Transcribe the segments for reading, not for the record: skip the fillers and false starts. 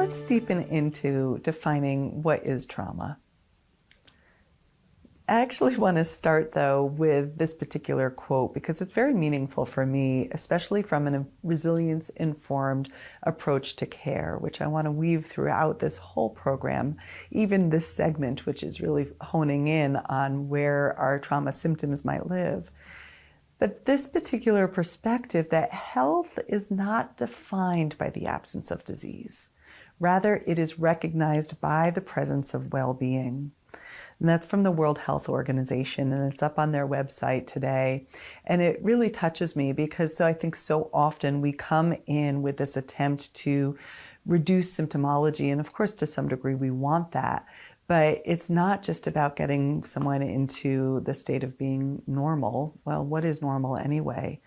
Let's deepen into defining what is trauma. I actually want to start, though, with this particular quote because it's very meaningful for me, especially from a resilience-informed approach to care, which I want to weave throughout this whole program, even this segment, which is really honing in on where our trauma symptoms might live. But this particular perspective that health is not defined by the absence of disease. Rather, it is recognized by the presence of well-being. And that's from the World Health Organization, and it's up on their website today. And it really touches me because I think so often we come in with this attempt to reduce symptomology, and of course to some degree we want that, but it's not just about getting someone into the state of being normal. Well, what is normal anyway?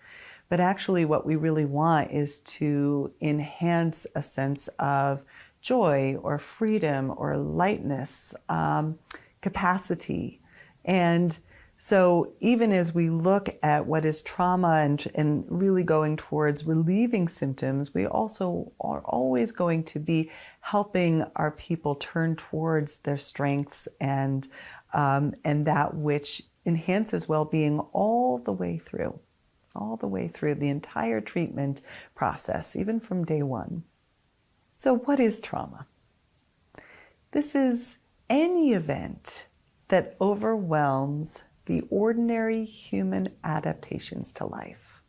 But actually what we really want is to enhance a sense of joy or freedom or lightness, capacity. And so even as we look at what is trauma and really going towards relieving symptoms, we also are always going to be helping our people turn towards their strengths and that which enhances well-being all the way through the entire treatment process, even from day one. So what is trauma? This is any event that overwhelms the ordinary human adaptations to life.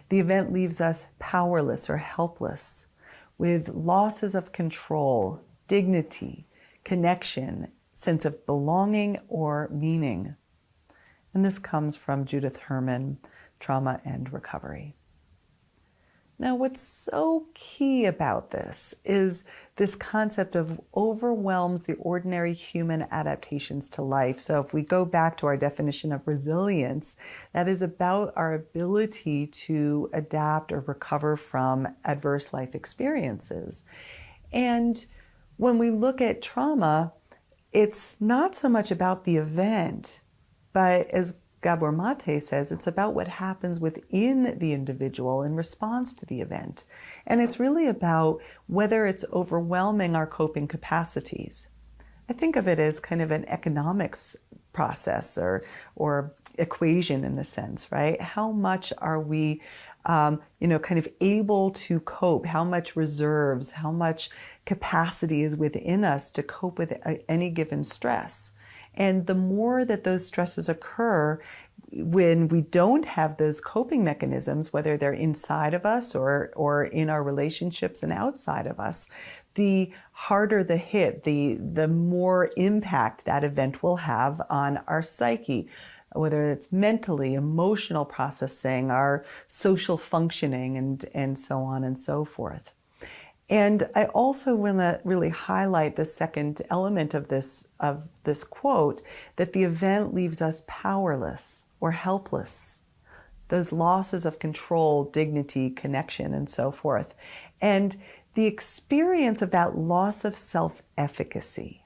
The event leaves us powerless or helpless, with losses of control, dignity, connection, sense of belonging or meaning. And this comes from Judith Herman, Trauma and Recovery. Now, what's so key about this is this concept of overwhelms the ordinary human adaptations to life. So if we go back to our definition of resilience, that is about our ability to adapt or recover from adverse life experiences. And when we look at trauma, it's not so much about the event, but as Gabor Mate says, it's about what happens within the individual in response to the event. And it's really about whether it's overwhelming our coping capacities. I think of it as kind of an economics process or equation in a sense, right? How much are we, kind of able to cope? How much reserves, how much capacity is within us to cope with any given stress? And the more that those stresses occur when we don't have those coping mechanisms, whether they're inside of us or in our relationships and outside of us, the harder the hit, the more impact that event will have on our psyche, whether it's mentally, emotional processing, our social functioning, and so on and so forth. And I also want to really highlight the second element of this quote, that the event leaves us powerless or helpless. Those losses of control, dignity, connection, and so forth. And the experience of that loss of self-efficacy,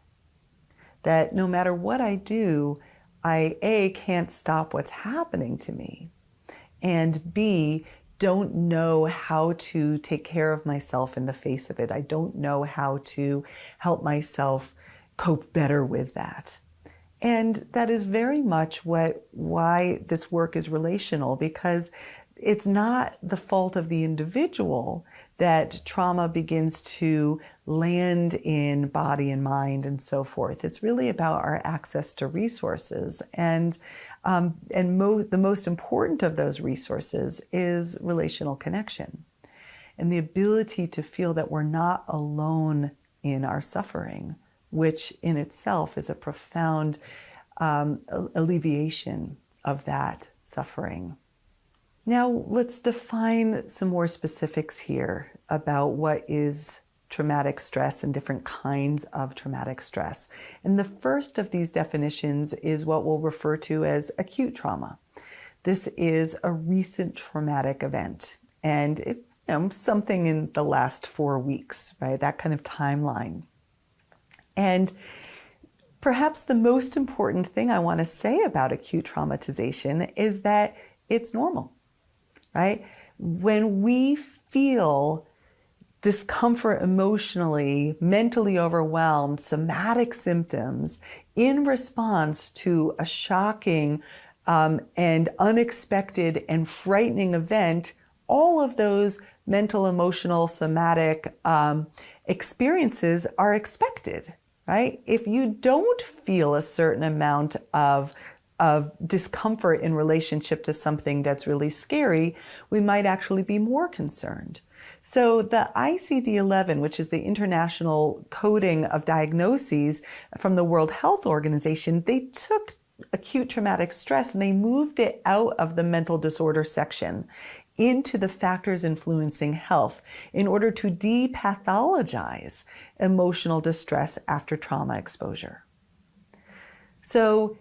that no matter what I do, I A, can't stop what's happening to me, and B, don't know how to take care of myself in the face of it. I don't know how to help myself cope better with that. And that is very much why this work is relational, because it's not the fault of the individual that trauma begins to land in body and mind and so forth. It's really about our access to resources. And the most important of those resources is relational connection and the ability to feel that we're not alone in our suffering, which in itself is a profound alleviation of that suffering. Now let's define some more specifics here about what is traumatic stress and different kinds of traumatic stress. And the first of these definitions is what we'll refer to as acute trauma. This is a recent traumatic event, and something in the last 4 weeks, right? That kind of timeline. And perhaps the most important thing I want to say about acute traumatization is that it's normal, right? When we feel discomfort emotionally, mentally overwhelmed, somatic symptoms in response to a shocking and unexpected and frightening event, all of those mental, emotional, somatic experiences are expected, right? If you don't feel a certain amount of discomfort in relationship to something that's really scary, we might actually be more concerned. So the ICD-11, which is the International Coding of Diagnoses from the World Health Organization, they took acute traumatic stress and they moved it out of the mental disorder section into the factors influencing health in order to depathologize emotional distress after trauma exposure. So,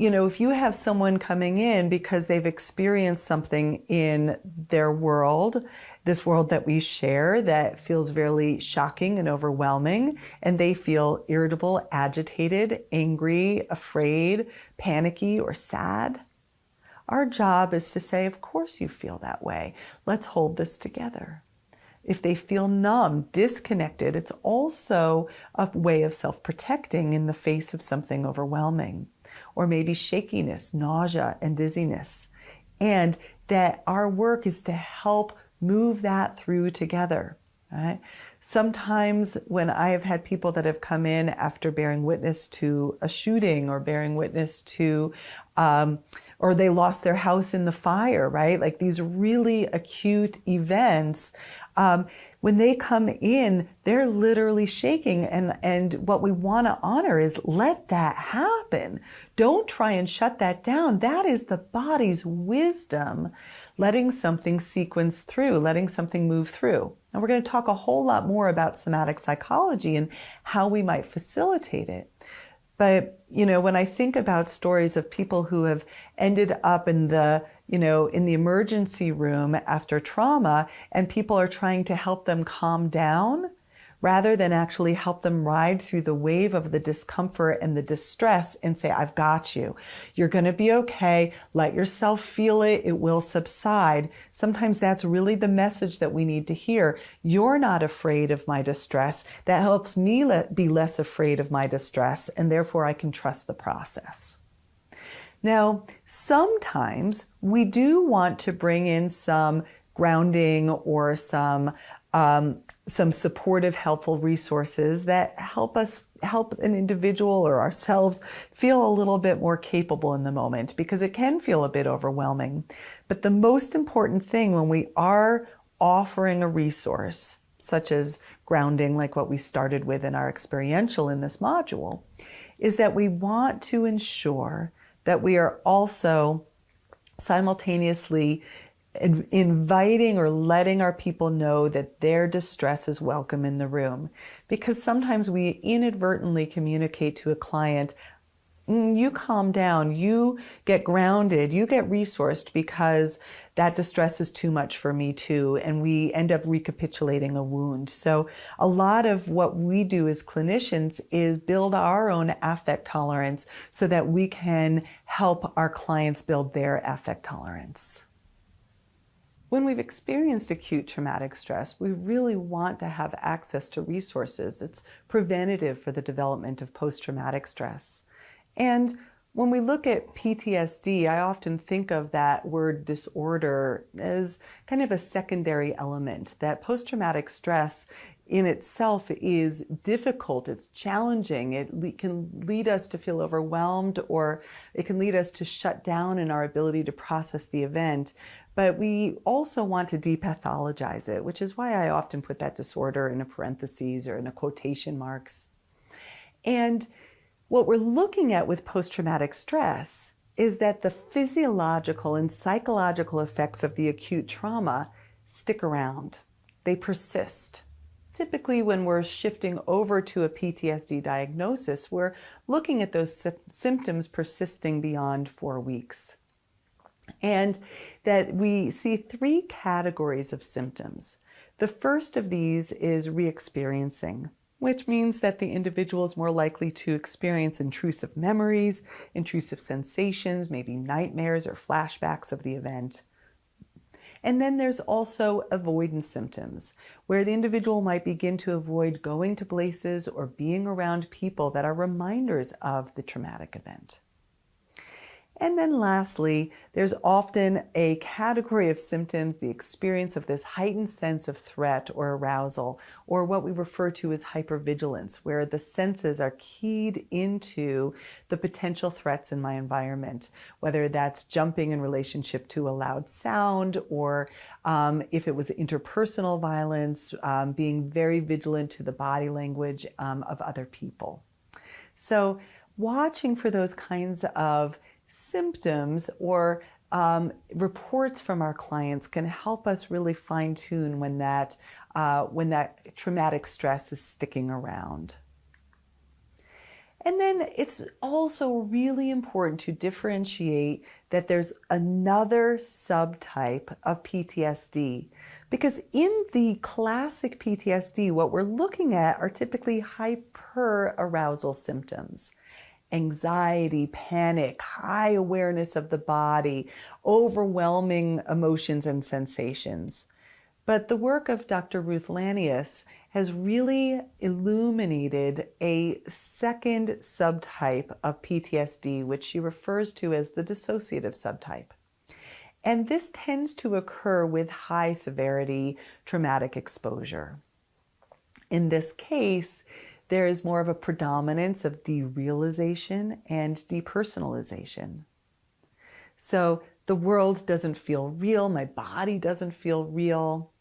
if you have someone coming in because they've experienced something in their world, this world that we share that feels very shocking and overwhelming, and they feel irritable, agitated, angry, afraid, panicky, or sad, our job is to say, of course you feel that way. Let's hold this together. If they feel numb, disconnected, it's also a way of self-protecting in the face of something overwhelming. Or maybe shakiness, nausea, and dizziness. And that our work is to help move that through together. Right? Sometimes when I have had people that have come in after bearing witness to a shooting or bearing witness to, or they lost their house in the fire, right? Like these really acute events, when they come in, they're literally shaking. And what we want to honor is let that happen. Don't try and shut that down. That is the body's wisdom, letting something sequence through, letting something move through. And we're going to talk a whole lot more about somatic psychology and how we might facilitate it. But, when I think about stories of people who have ended up in the emergency room after trauma, and people are trying to help them calm down rather than actually help them ride through the wave of the discomfort and the distress and say, I've got you. You're going to be okay. Let yourself feel it. It will subside. Sometimes that's really the message that we need to hear. You're not afraid of my distress. That helps me be less afraid of my distress, and therefore I can trust the process. Now, sometimes we do want to bring in some grounding or some supportive, helpful resources that help an individual or ourselves feel a little bit more capable in the moment, because it can feel a bit overwhelming. But the most important thing when we are offering a resource, such as grounding, like what we started with in our experiential in this module, is that we want to ensure that we are also simultaneously inviting or letting our people know that their distress is welcome in the room. Because sometimes we inadvertently communicate to a client, you calm down, you get grounded, you get resourced because that distress is too much for me too. And we end up recapitulating a wound. So a lot of what we do as clinicians is build our own affect tolerance so that we can help our clients build their affect tolerance. When we've experienced acute traumatic stress, we really want to have access to resources. It's preventative for the development of post-traumatic stress. And when we look at PTSD, I often think of that word disorder as kind of a secondary element, that post-traumatic stress in itself is difficult, it's challenging, it can lead us to feel overwhelmed, or it can lead us to shut down in our ability to process the event. But we also want to depathologize it, which is why I often put that disorder in a parentheses or in a quotation marks. And what we're looking at with post-traumatic stress is that the physiological and psychological effects of the acute trauma stick around. They persist. Typically, when we're shifting over to a PTSD diagnosis, we're looking at those symptoms persisting beyond 4 weeks. And that we see 3 categories of symptoms. The first of these is re-experiencing, which means that the individual is more likely to experience intrusive memories, intrusive sensations, maybe nightmares or flashbacks of the event. And then there's also avoidance symptoms, where the individual might begin to avoid going to places or being around people that are reminders of the traumatic event. And then lastly, there's often a category of symptoms, the experience of this heightened sense of threat or arousal, or what we refer to as hypervigilance, where the senses are keyed into the potential threats in my environment, whether that's jumping in relationship to a loud sound, or if it was interpersonal violence, being very vigilant to the body language of other people. So watching for those kinds of symptoms or reports from our clients can help us really fine-tune when that traumatic stress is sticking around. And then it's also really important to differentiate that there's another subtype of PTSD, because in the classic PTSD, what we're looking at are typically hyperarousal symptoms. Anxiety, panic, high awareness of the body, overwhelming emotions and sensations. But the work of Dr. Ruth Lanius has really illuminated a second subtype of PTSD, which she refers to as the dissociative subtype. And this tends to occur with high severity traumatic exposure. In this case, there is more of a predominance of derealization and depersonalization. So the world doesn't feel real, my body doesn't feel real.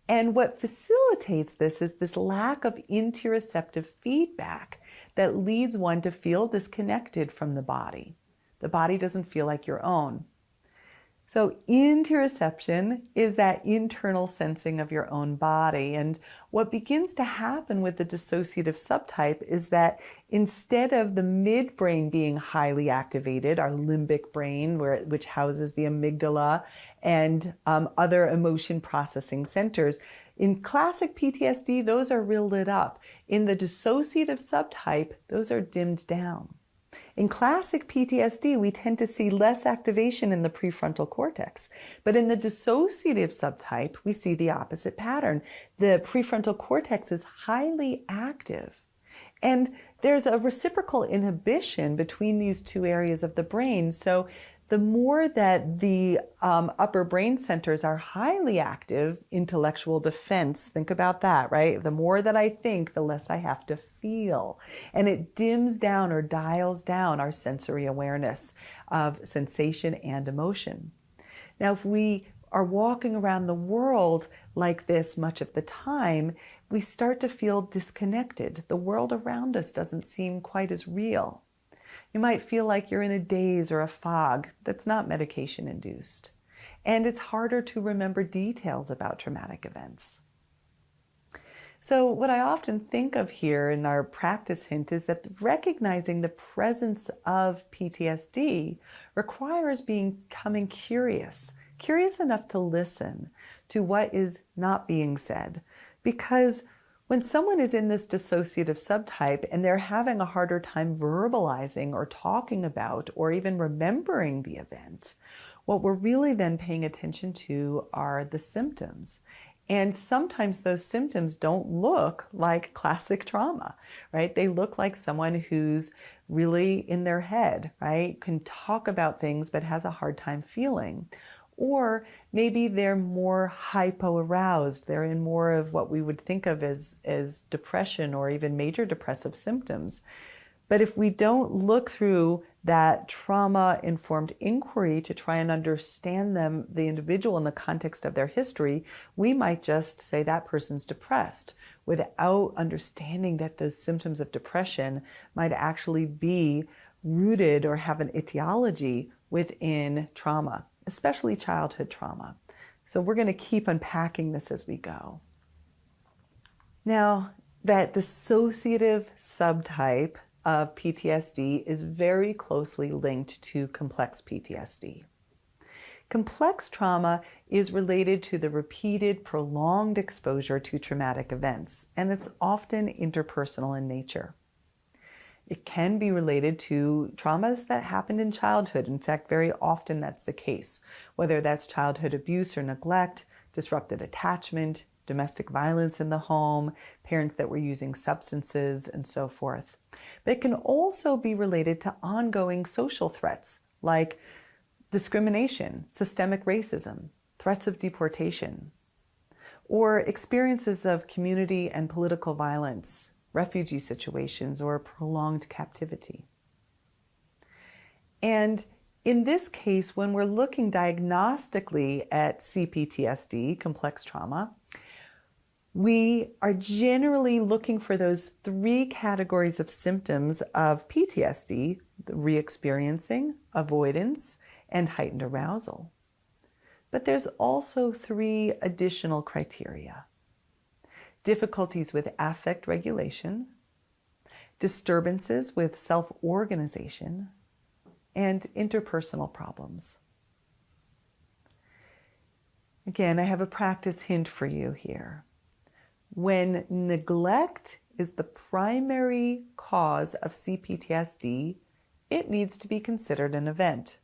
And what facilitates this is this lack of interoceptive feedback that leads one to feel disconnected from the body. The body doesn't feel like your own. So interoception is that internal sensing of your own body. And what begins to happen with the dissociative subtype is that instead of the midbrain being highly activated, our limbic brain, which houses the amygdala and other emotion processing centers, in classic PTSD, those are real lit up. In the dissociative subtype, those are dimmed down. In classic PTSD, we tend to see less activation in the prefrontal cortex. But in the dissociative subtype, we see the opposite pattern. The prefrontal cortex is highly active. And there's a reciprocal inhibition between these two areas of the brain. So the more that the upper brain centers are highly active, intellectual defense, think about that, right? The more that I think, the less I have to feel. And it dims down or dials down our sensory awareness of sensation and emotion. Now, if we are walking around the world like this much of the time, we start to feel disconnected. The world around us doesn't seem quite as real. You might feel like you're in a daze or a fog that's not medication induced. And it's harder to remember details about traumatic events. So what I often think of here in our practice hint is that recognizing the presence of PTSD requires becoming curious enough to listen to what is not being said. Because when someone is in this dissociative subtype and they're having a harder time verbalizing or talking about or even remembering the event, what we're really then paying attention to are the symptoms. And sometimes those symptoms don't look like classic trauma, right? They look like someone who's really in their head, right? Can talk about things but has a hard time feeling. Or maybe they're more hypoaroused. They're in more of what we would think of as depression or even major depressive symptoms. But if we don't look through that trauma-informed inquiry to try and understand them, the individual in the context of their history, we might just say that person's depressed without understanding that those symptoms of depression might actually be rooted or have an etiology within trauma, especially childhood trauma. So we're going to keep unpacking this as we go. Now, that dissociative subtype of PTSD is very closely linked to complex PTSD. Complex trauma is related to the repeated, prolonged exposure to traumatic events, and it's often interpersonal in nature. It can be related to traumas that happened in childhood. In fact, very often that's the case, whether that's childhood abuse or neglect, disrupted attachment, domestic violence in the home, parents that were using substances, and so forth. But it can also be related to ongoing social threats like discrimination, systemic racism, threats of deportation, or experiences of community and political violence, refugee situations, or prolonged captivity. And in this case, when we're looking diagnostically at CPTSD, complex trauma, we are generally looking for those three categories of symptoms of PTSD: the re-experiencing, avoidance, and heightened arousal. But there's also three additional criteria: difficulties with affect regulation, disturbances with self-organization, and interpersonal problems. Again, I have a practice hint for you here. When neglect is the primary cause of CPTSD, it needs to be considered an event.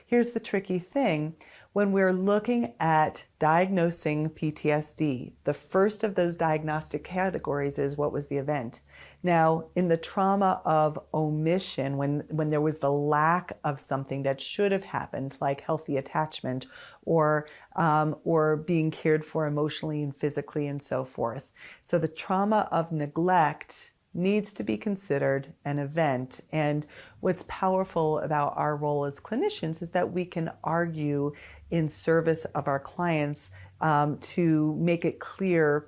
Here's the tricky thing. When we're looking at diagnosing PTSD, the first of those diagnostic categories is what was the event. Now, in the trauma of omission, when there was the lack of something that should have happened, like healthy attachment or being cared for emotionally and physically and so forth. So the trauma of neglect needs to be considered an event. And what's powerful about our role as clinicians is that we can argue in service of our clients to make it clear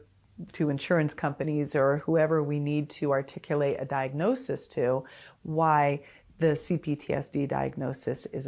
to insurance companies or whoever we need to articulate a diagnosis to why the CPTSD diagnosis is